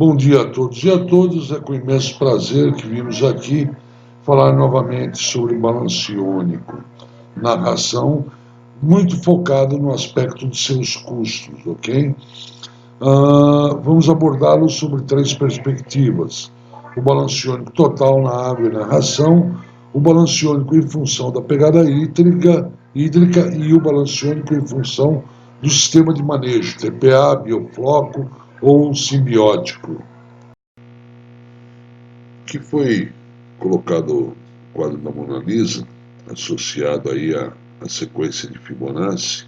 Bom dia a todos e a todas. É com imenso prazer que vimos aqui falar novamente sobre balanço iônico, narração muito focado no aspecto de seus custos, ok? Vamos abordá-lo sobre três perspectivas: o balanço iônico total na água e na ração, o balanço iônico em função da pegada hídrica e o balanço iônico em função do sistema de manejo, TPA, biofloco ou simbiótico. Que foi colocado o quadro da Mona Lisa, associado aí à sequência de Fibonacci,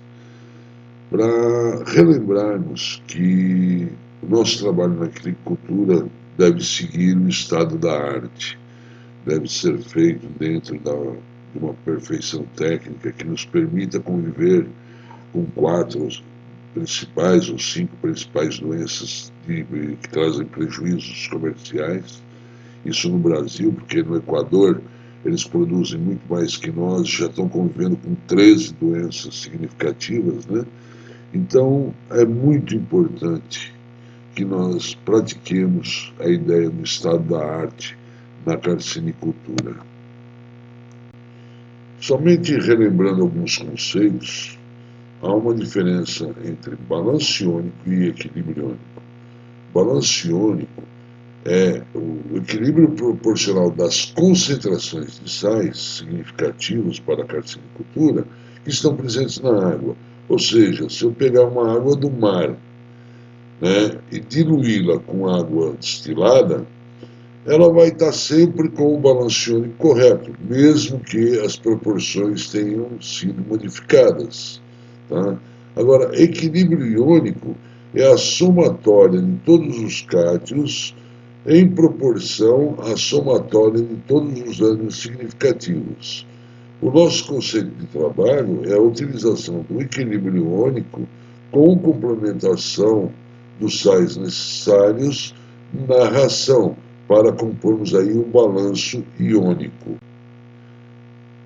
para relembrarmos que o nosso trabalho na agricultura deve seguir o estado da arte, deve ser feito dentro de uma perfeição técnica que nos permita conviver com quatro principais ou cinco principais doenças que trazem prejuízos comerciais. Isso no Brasil, porque no Equador eles produzem muito mais que nós, já estão convivendo com 13 doenças significativas, né? Então é muito importante que nós pratiquemos a ideia do estado da arte na carcinicultura. Somente relembrando alguns conceitos, há uma diferença entre balanço iônico e equilíbrio iônico. Balanço iônico é o equilíbrio proporcional das concentrações de sais significativos para a carcinicultura que estão presentes na água. Ou seja, se eu pegar uma água do mar, né, e diluí-la com água destilada, ela vai estar sempre com o balanço iônico correto, mesmo que as proporções tenham sido modificadas. Tá? Agora, equilíbrio iônico é a somatória de todos os cátions em proporção à somatória de todos os ânions significativos. O nosso conceito de trabalho é a utilização do equilíbrio iônico com complementação dos sais necessários na ração, para compormos aí um balanço iônico.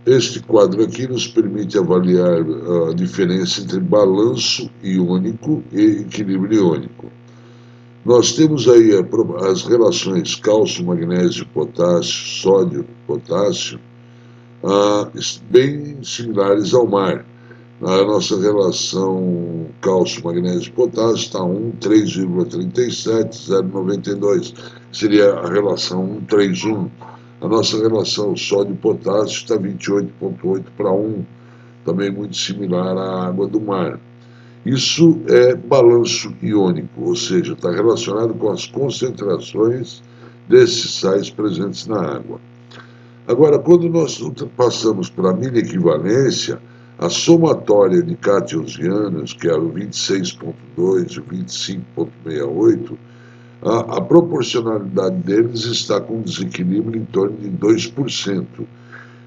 Este quadro aqui nos permite avaliar a diferença entre balanço iônico e equilíbrio iônico. Nós temos aí as relações cálcio, magnésio, potássio, sódio, potássio, bem similares ao mar. A nossa relação cálcio, magnésio e potássio está 1, 3,37, 0,92. Seria a relação 1,31. A nossa relação sódio-potássio está 28,8 para 1, também muito similar à água do mar. Isso é balanço iônico, ou seja, está relacionado com as concentrações desses sais presentes na água. Agora, quando nós passamos para a milha equivalência, a somatória de cátions e ânions, que é o 26,2 e o 25,68, a proporcionalidade deles está com desequilíbrio em torno de 2%.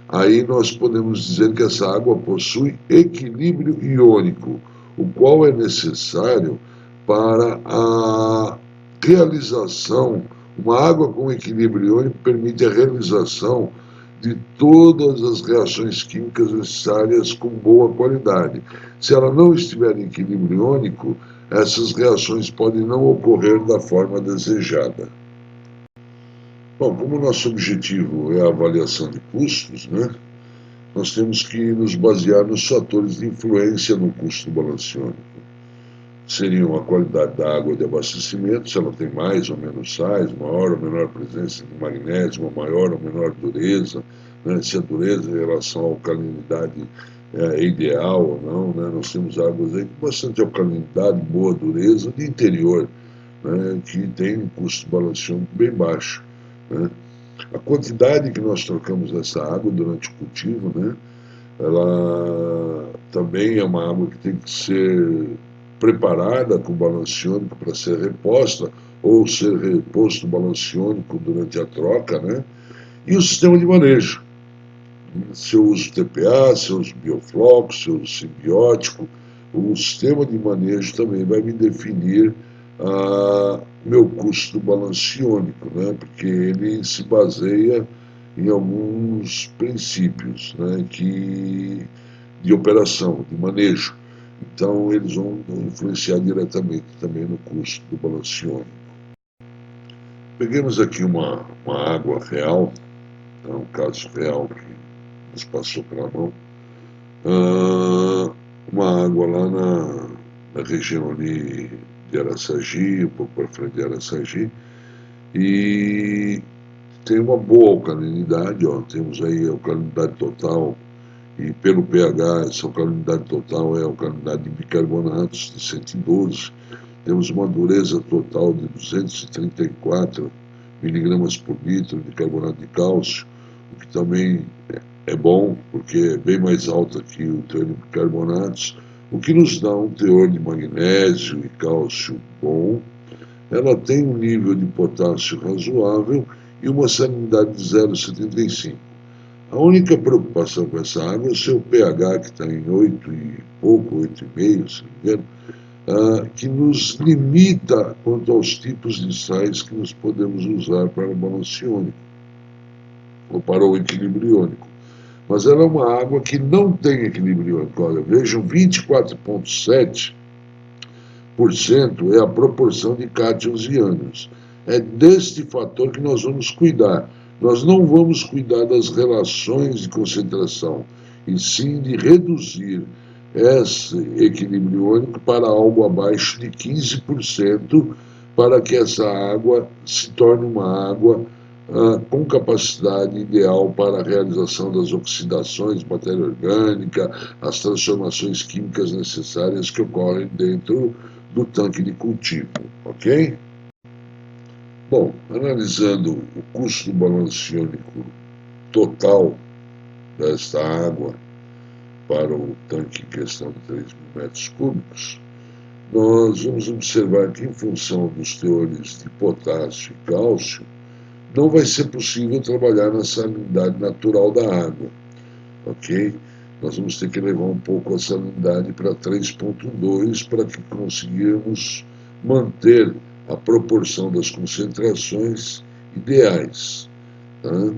Aí nós podemos dizer que essa água possui equilíbrio iônico, o qual é necessário para a realização. Uma água com equilíbrio iônico permite a realização de todas as reações químicas necessárias com boa qualidade. Se ela não estiver em equilíbrio iônico, essas reações podem não ocorrer da forma desejada. Bom, como o nosso objetivo é a avaliação de custos, né, nós temos que nos basear nos fatores de influência no custo do balanço iônico. Seriam a qualidade da água de abastecimento, se ela tem mais ou menos sais, maior ou menor presença de magnésio, uma maior ou menor dureza, né, se a dureza em relação à alcalinidade é ideal ou não. Né, nós temos águas aí com bastante alcalinidade, boa dureza, de interior, né, que tem um custo de balanço iônico bem baixo. Né. A quantidade que nós trocamos dessa água durante o cultivo, né, ela também é uma água que tem que ser preparada com balanço iônico para ser reposta ou ser reposto o balanço iônico durante a troca, né? E o sistema de manejo. Se eu uso TPA, se eu uso biofloco, se eu uso simbiótico, o sistema de manejo também vai me definir meu custo do balanço iônico, né? Porque ele se baseia em alguns princípios, né, de operação, de manejo. Então, eles vão influenciar diretamente também no custo do balanço iônico. Peguemos aqui uma água real, tá? Um caso real que nos passou pela mão. Uma água lá na região ali de Araçagi, um pouco para frente de Araçagi, e tem uma boa alcalinidade, ó, temos aí a alcalinidade total, e pelo pH, essa alcalinidade total é a alcalinidade de bicarbonatos de 112, temos uma dureza total de 234 miligramas por litro de carbonato de cálcio, o que também é bom, porque é bem mais alta que o teor de bicarbonatos, o que nos dá um teor de magnésio e cálcio bom. Ela tem um nível de potássio razoável e uma salinidade de 0,75. A única preocupação com essa água é o seu pH, que está em 8 e pouco, 8,5, se não me engano, que nos limita quanto aos tipos de sais que nós podemos usar para o balanço iônico, ou para o equilíbrio iônico. Mas ela é uma água que não tem equilíbrio iônico. Olha, vejam, 24,7% é a proporção de cátions e ânions. É deste fator que nós vamos cuidar. Nós não vamos cuidar das relações de concentração, e sim de reduzir esse equilíbrio iônico para algo abaixo de 15%, para que essa água se torne uma água com capacidade ideal para a realização das oxidações de matéria orgânica, as transformações químicas necessárias que ocorrem dentro do tanque de cultivo, ok? Bom, analisando o custo do balanço iônico total desta água para o tanque em questão de 3.000 metros cúbicos, nós vamos observar que, em função dos teores de potássio e cálcio, não vai ser possível trabalhar na salinidade natural da água, ok? Nós vamos ter que levar um pouco a salinidade para 3,2 para que conseguirmos manter a proporção das concentrações ideais, tá?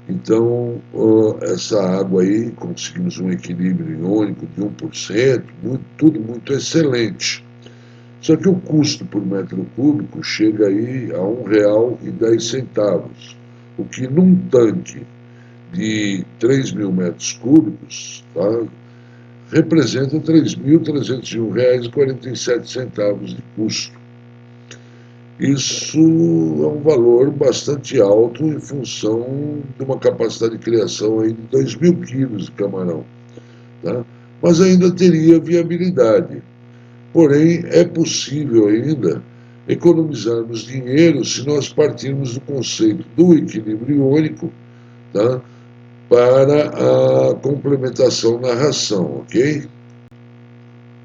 Então, essa água aí, conseguimos um equilíbrio iônico de 1%, tudo muito excelente. Só que o custo por metro cúbico chega aí a R$ 1,10, o que num tanque de 3.000 metros cúbicos, tá, representa R$ 3.301,47 de custo. Isso é um valor bastante alto em função de uma capacidade de criação aí de 2.000 quilos de camarão, tá? Mas ainda teria viabilidade. Porém, é possível ainda economizarmos dinheiro se nós partirmos do conceito do equilíbrio iônico, tá, para a complementação na ração, ok?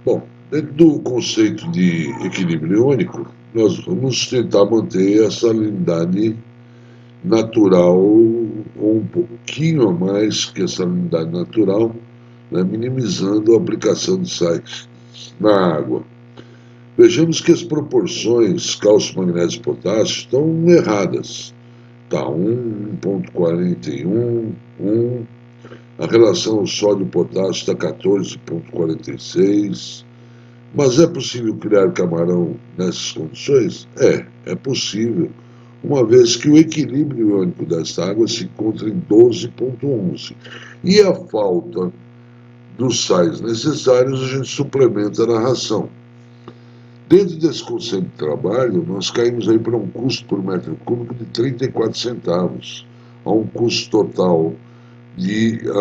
Bom, dentro do conceito de equilíbrio iônico, nós vamos tentar manter a salinidade natural, ou um pouquinho a mais que a salinidade natural, né, minimizando a aplicação de sais na água. Vejamos que as proporções cálcio, magnésio e potássio estão erradas. Tá, 1,41, 1. A relação sódio-potássio está 14,46. Mas é possível criar camarão nessas condições? É possível, uma vez que o equilíbrio iônico desta água se encontra em 12,11. E a falta dos sais necessários a gente suplementa na ração. Dentro desse conceito de trabalho, nós caímos aí para um custo por metro cúbico de 34 centavos, a um custo total de R$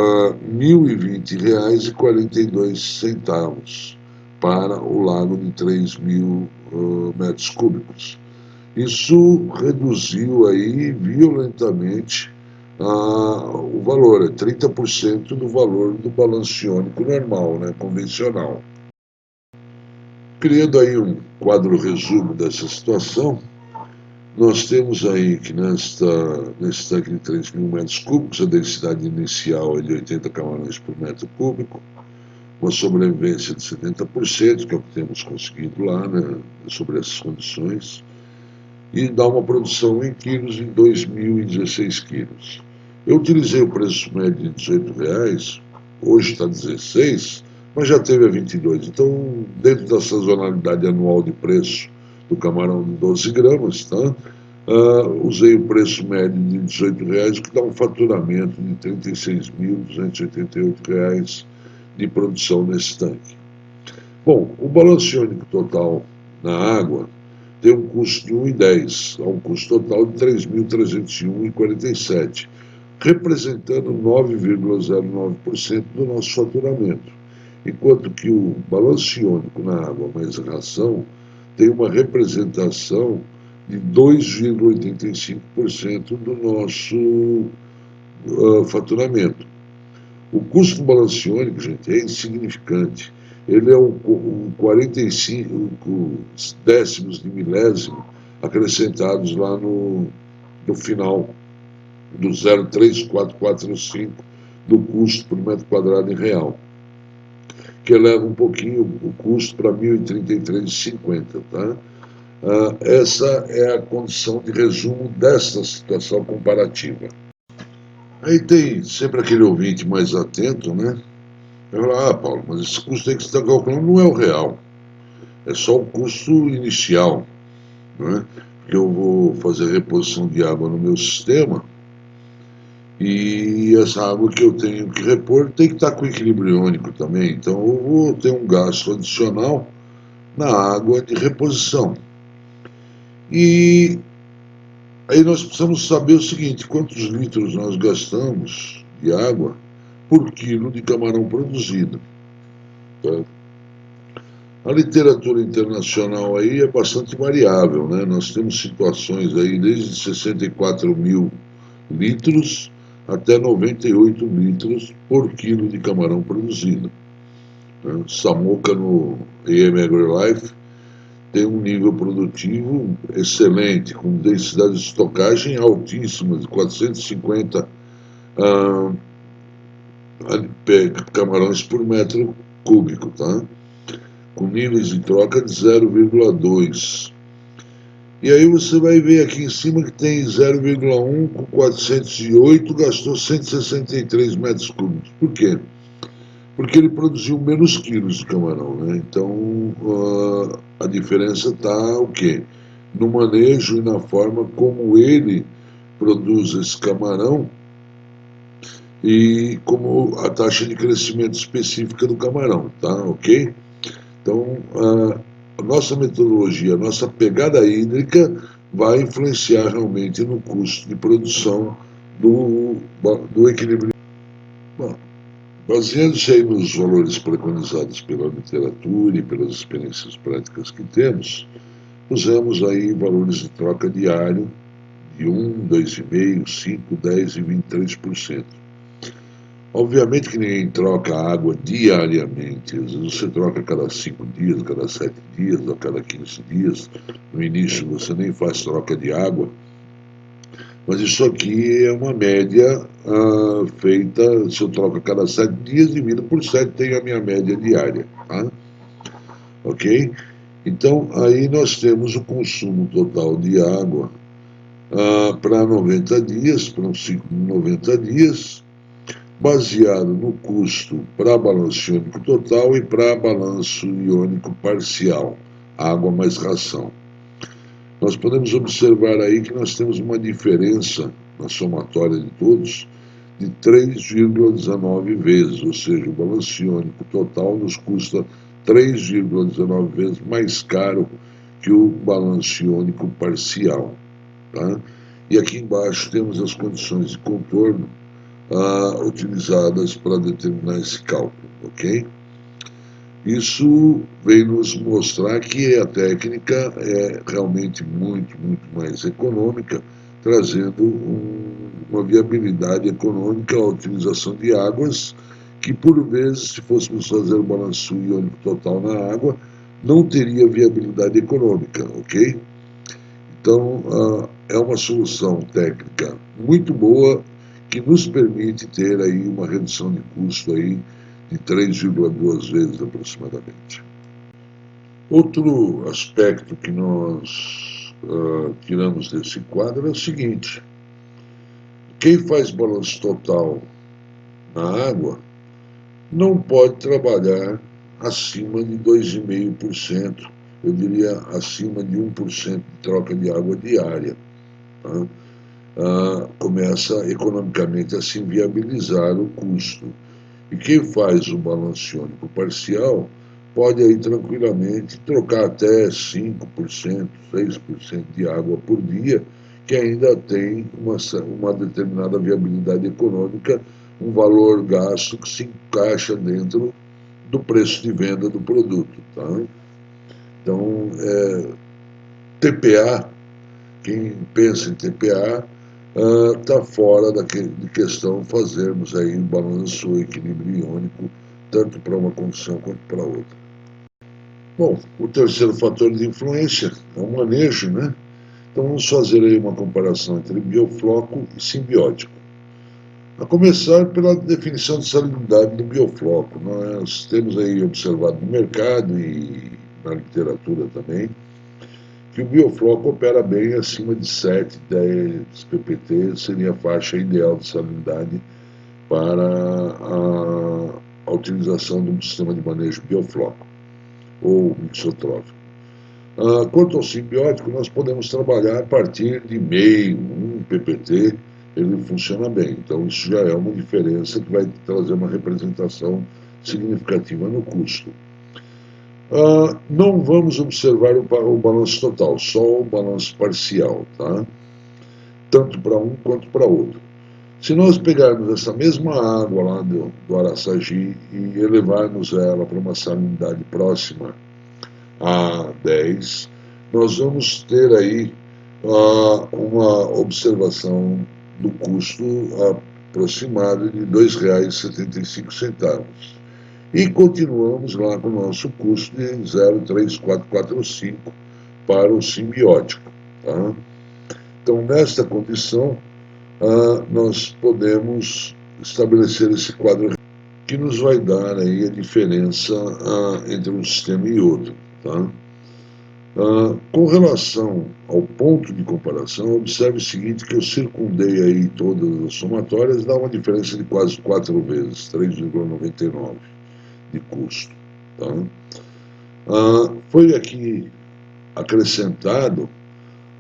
1.020,42 para o lago de 3.000 metros cúbicos. Isso reduziu aí violentamente o valor, é 30% do valor do balanço iônico normal, né, convencional. Criando aí um quadro resumo dessa situação, nós temos aí que nesse tanque de 3.000 metros cúbicos, a densidade inicial é de 80 camarões por metro cúbico, uma sobrevivência de 70%, que é o que temos conseguido lá, né, sobre essas condições, e dá uma produção em quilos de 2.016 quilos. Eu utilizei o preço médio de R$ 18, hoje está 16, mas já teve a 22. Então, dentro da sazonalidade anual de preço do camarão de 12 gramas, tá, Usei o preço médio de R$18, que dá um faturamento de R$36.288 de produção nesse tanque. Bom, o balanço iônico total na água tem um custo de 1,10, há um custo total de 3.301,47, representando 9,09% do nosso faturamento, enquanto que o balanço iônico na água mais ração tem uma representação de 2,85% do nosso faturamento. O custo do balanço iônico, gente, é insignificante. Ele é um 45 décimos de milésimo acrescentados lá no final do 0,3445 do custo por metro quadrado em real, que eleva um pouquinho o custo para 1.033,50, tá? Essa é a condição de resumo desta situação comparativa. Aí tem sempre aquele ouvinte mais atento, né? Vai falar, Paulo, mas esse custo aí que você está calculando não é o real, é só o custo inicial, né? Porque eu vou fazer reposição de água no meu sistema e essa água que eu tenho que repor tem que estar com equilíbrio iônico também, então eu vou ter um gasto adicional na água de reposição. E aí nós precisamos saber o seguinte, quantos litros nós gastamos de água por quilo de camarão produzido. Tá? A literatura internacional aí é bastante variável, né? Nós temos situações aí desde 64 mil litros até 98 litros por quilo de camarão produzido. Né? Samoca no EM AgriLife tem um nível produtivo excelente, com densidade de estocagem altíssima, de 450 camarões por metro cúbico, tá? Com níveis de troca de 0,2. E aí você vai ver aqui em cima que tem 0,1 com 408, gastou 163 metros cúbicos. Por quê? Porque ele produziu menos quilos de camarão, né? Então a diferença está o quê? No manejo e na forma como ele produz esse camarão e como a taxa de crescimento específica do camarão, tá? Ok? Então, a nossa metodologia, a nossa pegada hídrica vai influenciar realmente no custo de produção do equilíbrio. Bom, baseando-se aí nos valores preconizados pela literatura e pelas experiências práticas que temos, usamos aí valores de troca diário de 1, 2,5, 5, 10 e 23%. Obviamente que ninguém troca água diariamente, às vezes você troca a cada 5 dias, a cada 7 dias, a cada 15 dias. No início você nem faz troca de água, mas isso aqui é uma média feita, se eu troco a cada 7 dias, divido por 7, tenho a minha média diária, tá? Ok? Então, aí nós temos o consumo total de água para 90 dias, para um ciclo de 90 dias, baseado no custo para balanço iônico total e para balanço iônico parcial, água mais ração. Nós podemos observar aí que nós temos uma diferença na somatória de todos de 3,19 vezes, ou seja, o balanço iônico total nos custa 3,19 vezes mais caro que o balanço iônico parcial. Tá? E aqui embaixo temos as condições de contorno utilizadas para determinar esse cálculo, ok? Isso vem nos mostrar que a técnica é realmente muito mais econômica, trazendo uma viabilidade econômica à utilização de águas que, por vezes, se fôssemos fazer o balanço iônico total na água, não teria viabilidade econômica, ok? Então, é uma solução técnica muito boa que nos permite ter aí uma redução de custo aí de 3,2 vezes aproximadamente. Outro aspecto que nós tiramos desse quadro é o seguinte: quem faz balanço total na água não pode trabalhar acima de 2,5%, eu diria acima de 1% de troca de água diária, tá? Começa economicamente a se inviabilizar o custo. E quem faz o balanço iônico parcial pode aí tranquilamente trocar até 5%, 6% de água por dia, que ainda tem uma determinada viabilidade econômica, um valor gasto que se encaixa dentro do preço de venda do produto. Tá? Então, TPA, quem pensa em TPA, está fora de questão fazermos aí um balanço, um equilíbrio iônico, tanto para uma condição quanto para outra. Bom, o terceiro fator de influência é o manejo, né? Então vamos fazer aí uma comparação entre biofloco e simbiótico. A começar pela definição de salinidade do biofloco. Nós temos aí observado no mercado e na literatura também, que o biofloco opera bem acima de 7, 10 ppt, seria a faixa ideal de salinidade para a utilização de um sistema de manejo biofloco ou mixotrófico. Quanto ao simbiótico, nós podemos trabalhar a partir de meio, 1 ppt, ele funciona bem. Então, isso já é uma diferença que vai trazer uma representação significativa no custo. Não vamos observar o balanço total, só o balanço parcial, tá? Tanto para um quanto para outro. Se nós pegarmos essa mesma água lá do Araçagi e elevarmos ela para uma salinidade próxima a 10, nós vamos ter aí uma observação do custo aproximado de R$ 2,75. E continuamos lá com o nosso custo de 0,3445 para o simbiótico. Tá? Então, nesta condição, nós podemos estabelecer esse quadro que nos vai dar aí a diferença entre um sistema e outro. Tá? Com relação ao ponto de comparação, observe o seguinte, que eu circundei aí todas as somatórias, dá uma diferença de quase 4 vezes, 3,99 de custo. Tá? Foi aqui acrescentado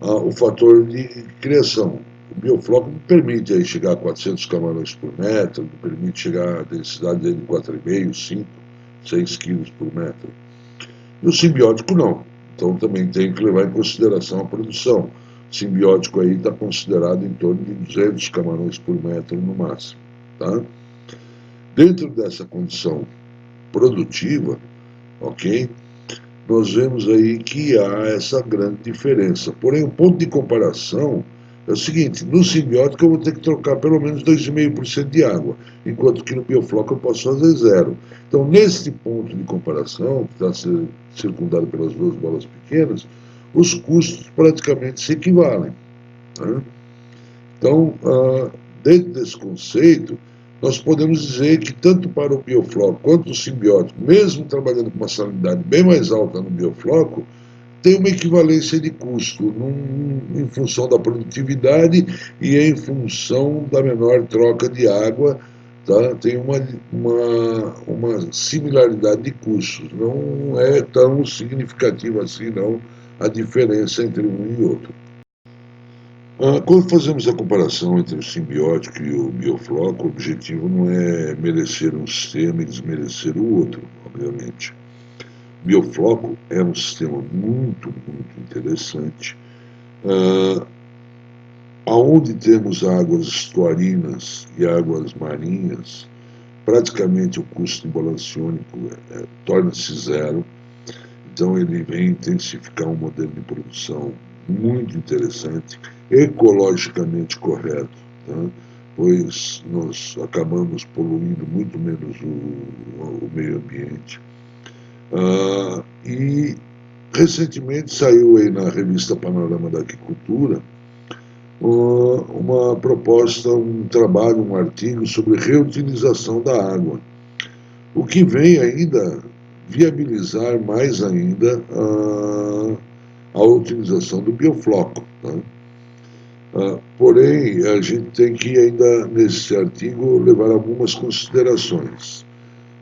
o fator de criação. O biofloco permite aí chegar a 400 camarões por metro, permite chegar a densidade de 4,5, 5, 6 quilos por metro. E o simbiótico não. Então também tem que levar em consideração a produção. O simbiótico aí está considerado em torno de 200 camarões por metro no máximo. Tá? Dentro dessa condição produtiva, ok? Nós vemos aí que há essa grande diferença. Porém, o ponto de comparação é o seguinte, no simbiótico eu vou ter que trocar pelo menos 2,5% de água, enquanto que no biofloco eu posso fazer zero. Então, nesse ponto de comparação, que está circundado pelas duas bolas pequenas, os custos praticamente se equivalem. Né? Então, dentro desse conceito, nós podemos dizer que tanto para o biofloco quanto o simbiótico, mesmo trabalhando com uma salinidade bem mais alta no biofloco, tem uma equivalência de custo em função da produtividade e em função da menor troca de água, tá? Tem uma similaridade de custos, não é tão significativa assim não a diferença entre um e outro. Quando fazemos a comparação entre o simbiótico e o biofloco, o objetivo não é merecer um sistema e desmerecer o outro, obviamente. O biofloco é um sistema muito, muito interessante, onde temos águas estuarinas e águas marinhas, praticamente o custo de balanço iônico torna-se zero, então ele vem intensificar um modelo de produção muito interessante, ecologicamente correto, tá? Pois nós acabamos poluindo muito menos o meio ambiente. E recentemente saiu aí na revista Panorama da Agricultura uma proposta, um trabalho, um artigo sobre reutilização da água, o que vem ainda viabilizar mais ainda a utilização do biofloco. Tá? Porém, a gente tem que ainda, nesse artigo, levar algumas considerações.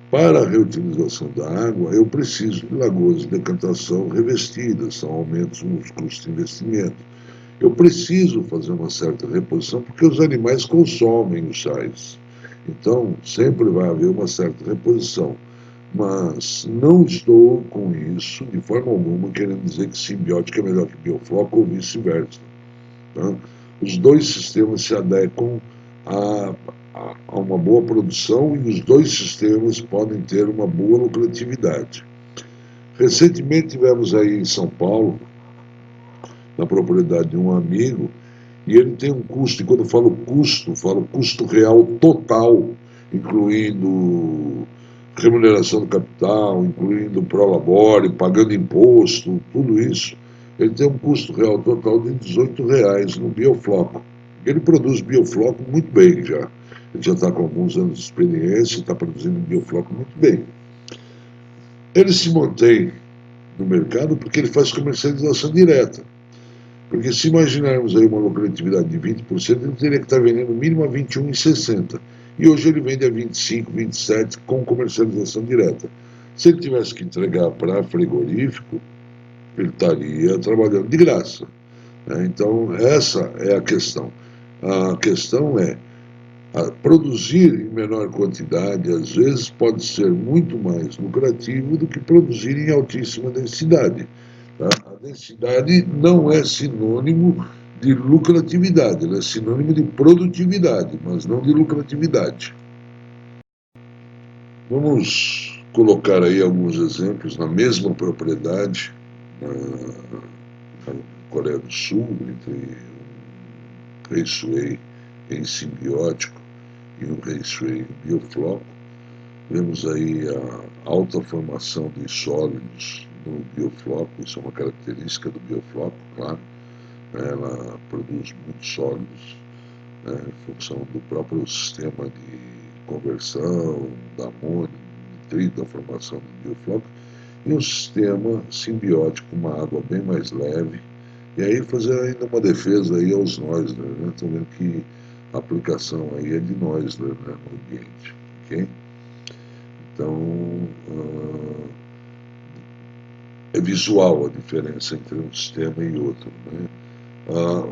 Para a reutilização da água, eu preciso de lagoas de decantação revestidas, são aumentos nos custos de investimento. eu preciso fazer uma certa reposição porque os animais consomem os sais. Então, sempre vai haver uma certa reposição. Mas não estou com isso, de forma alguma, querendo dizer que simbiótica é melhor que biofloco ou vice-versa. Tá? Os dois sistemas se adequam a uma boa produção e os dois sistemas podem ter uma boa lucratividade. Recentemente tivemos aí em São Paulo, na propriedade de um amigo, e ele tem um custo, e quando eu falo custo real total, incluindo remuneração do capital, incluindo prolabore, pagando imposto, tudo isso. Ele tem um custo real total de R$ 18 no biofloco. Ele produz biofloco muito bem já. Ele já está com alguns anos de experiência, está produzindo biofloco muito bem. Ele se mantém no mercado porque ele faz comercialização direta. Porque se imaginarmos aí uma lucratividade de 20%, ele teria que estar vendendo mínimo a 21,60. E hoje ele vende a 25, 27 com comercialização direta. Se ele tivesse que entregar para frigorífico, ele estaria trabalhando de graça. Né? Então, essa é a questão. A questão é produzir em menor quantidade, às vezes, pode ser muito mais lucrativo do que produzir em altíssima densidade. Tá? A densidade não é sinônimo de lucratividade, ela é sinônimo de produtividade, mas não de lucratividade. Vamos colocar aí alguns exemplos na mesma propriedade, na Coreia do Sul, entre um Raceway em simbiótico e um Raceway biofloco. Vemos aí a alta formação de sólidos no biofloco, isso é uma característica do biofloco, claro. Ela produz muitos sólidos, né, em função do próprio sistema de conversão da amônio, nitrito, da formação do biofloco, e um sistema simbiótico, uma água bem mais leve. E aí fazer ainda uma defesa aí aos Noisler, né? Estão vendo que a aplicação aí é de Noisler, né, no ambiente, ok? Então, é visual a diferença entre um sistema e outro, né?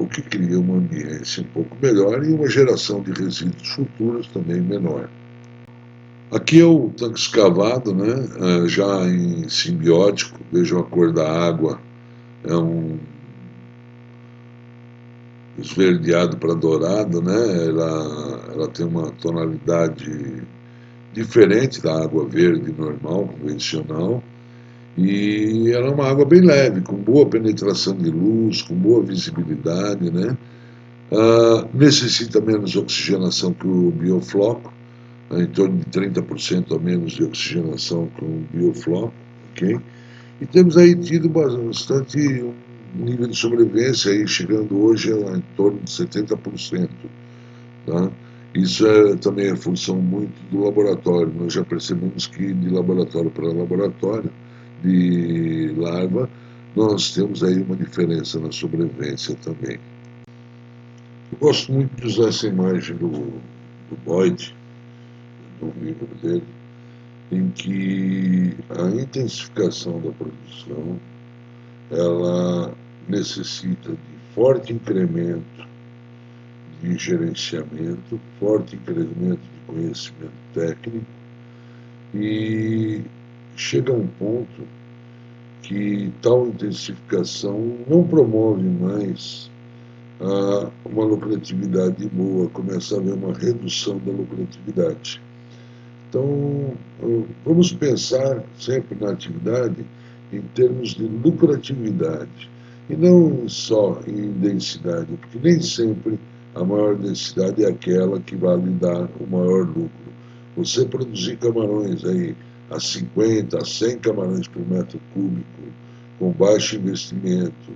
O que cria uma ambiência um pouco melhor e uma geração de resíduos futuros também menor. Aqui é o tanque escavado, né? Já em simbiótico, vejam a cor da água, é um esverdeado para dourado, né? Ela tem uma tonalidade diferente da água verde normal, convencional, e ela é uma água bem leve, com boa penetração de luz, com boa visibilidade, né? Necessita menos oxigenação que o biofloco, em torno de 30% a menos de oxigenação que o biofloco, ok? E temos aí tido bastante um nível de sobrevivência, aí chegando hoje a em torno de 70%. Tá? Isso também é função muito do laboratório. Nós já percebemos que de laboratório para laboratório, de larva, nós temos aí uma diferença na sobrevivência também. Eu gosto muito de usar essa imagem do Boyd, do livro dele, em que a intensificação da produção ela necessita de forte incremento de gerenciamento, forte incremento de conhecimento técnico e chega a um ponto que tal intensificação não promove mais uma lucratividade boa, começa a haver uma redução da lucratividade. Então, vamos pensar sempre na atividade em termos de lucratividade e não só em densidade, porque nem sempre a maior densidade é aquela que vai lhe dar o maior lucro. Você produzir camarões aí a 50, a 100 camarões por metro cúbico, com baixo investimento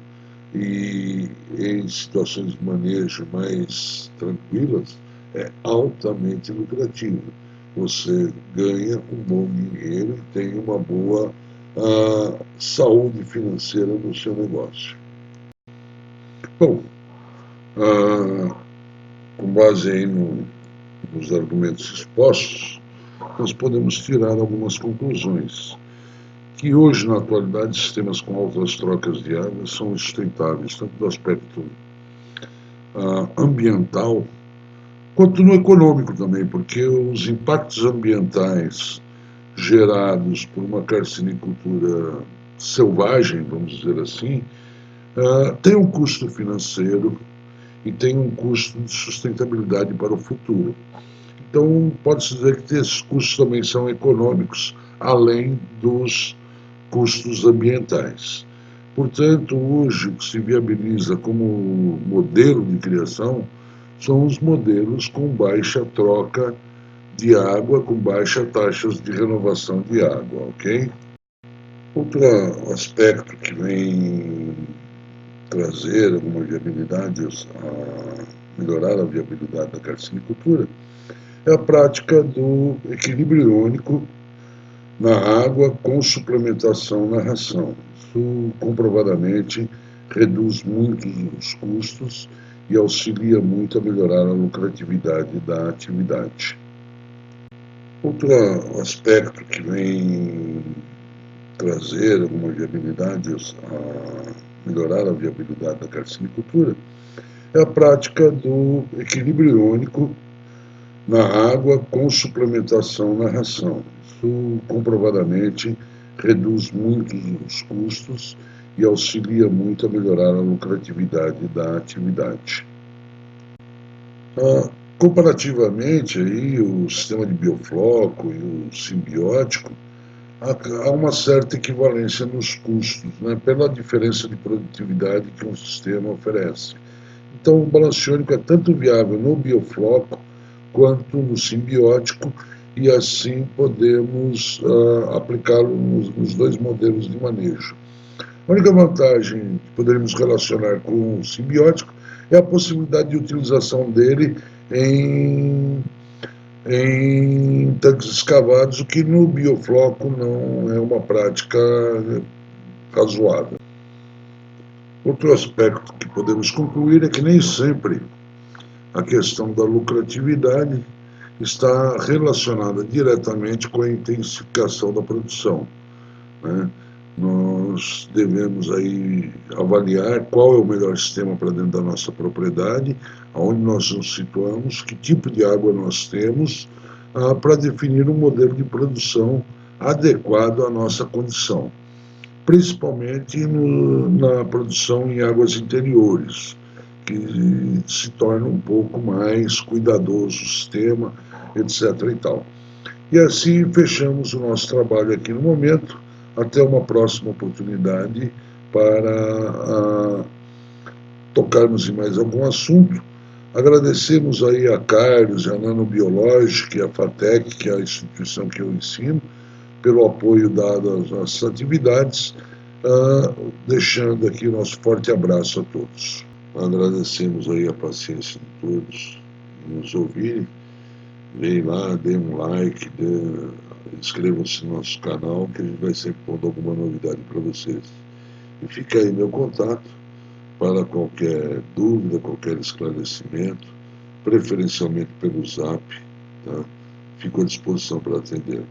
e em situações de manejo mais tranquilas, é altamente lucrativo. Você ganha um bom dinheiro e tem uma boa saúde financeira no seu negócio. Bom, com base aí nos argumentos expostos, nós podemos tirar algumas conclusões. Que hoje, na atualidade, sistemas com altas trocas de água são sustentáveis, tanto do aspecto ambiental, quanto no econômico também, porque os impactos ambientais gerados por uma carcinicultura selvagem, vamos dizer assim, tem um custo financeiro e tem um custo de sustentabilidade para o futuro. Então, pode-se dizer que esses custos também são econômicos, além dos custos ambientais. Portanto, hoje, o que se viabiliza como modelo de criação são os modelos com baixa troca de água, com baixa taxas de renovação de água, ok? Outro aspecto que vem trazer alguma viabilidade, melhorar a viabilidade da carcinicultura, é a prática do equilíbrio iônico na água com suplementação na ração. Isso comprovadamente reduz muito os custos e auxilia muito a melhorar a lucratividade da atividade. Outro aspecto que vem trazer alguma viabilidade, melhorar a viabilidade da carcinicultura, é a prática do equilíbrio iônico na água com suplementação na ração. Isso comprovadamente reduz muito os custos e auxilia muito a melhorar a lucratividade da atividade. Comparativamente, aí, o sistema de biofloco e o simbiótico, há uma certa equivalência nos custos, né, pela diferença de produtividade que um sistema oferece. Então, o balanciônico é tanto viável no biofloco quanto no simbiótico, e assim podemos aplicá-lo nos dois modelos de manejo. A única vantagem que poderíamos relacionar com o simbiótico é a possibilidade de utilização dele em tanques escavados, o que no biofloco não é uma prática razoável. Outro aspecto que podemos concluir é que nem sempre a questão da lucratividade está relacionada diretamente com a intensificação da produção, né? Nós devemos aí avaliar qual é o melhor sistema para dentro da nossa propriedade, aonde nós nos situamos, que tipo de água nós temos, para definir um modelo de produção adequado à nossa condição, principalmente na produção em águas interiores, que se torna um pouco mais cuidadoso o sistema, etc. e tal. E assim fechamos o nosso trabalho aqui no momento. Até uma próxima oportunidade para tocarmos em mais algum assunto. Agradecemos aí a Carlos, a Nanobiológica e a FATEC, que é a instituição que eu ensino, pelo apoio dado às nossas atividades, deixando aqui o nosso forte abraço a todos. Agradecemos aí a paciência de todos em nos ouvirem. Vem lá, dê um like, inscrevam-se no nosso canal, que a gente vai sempre pondo alguma novidade para vocês. E fica aí meu contato para qualquer dúvida, qualquer esclarecimento, preferencialmente pelo Zap, tá? Fico à disposição para atender.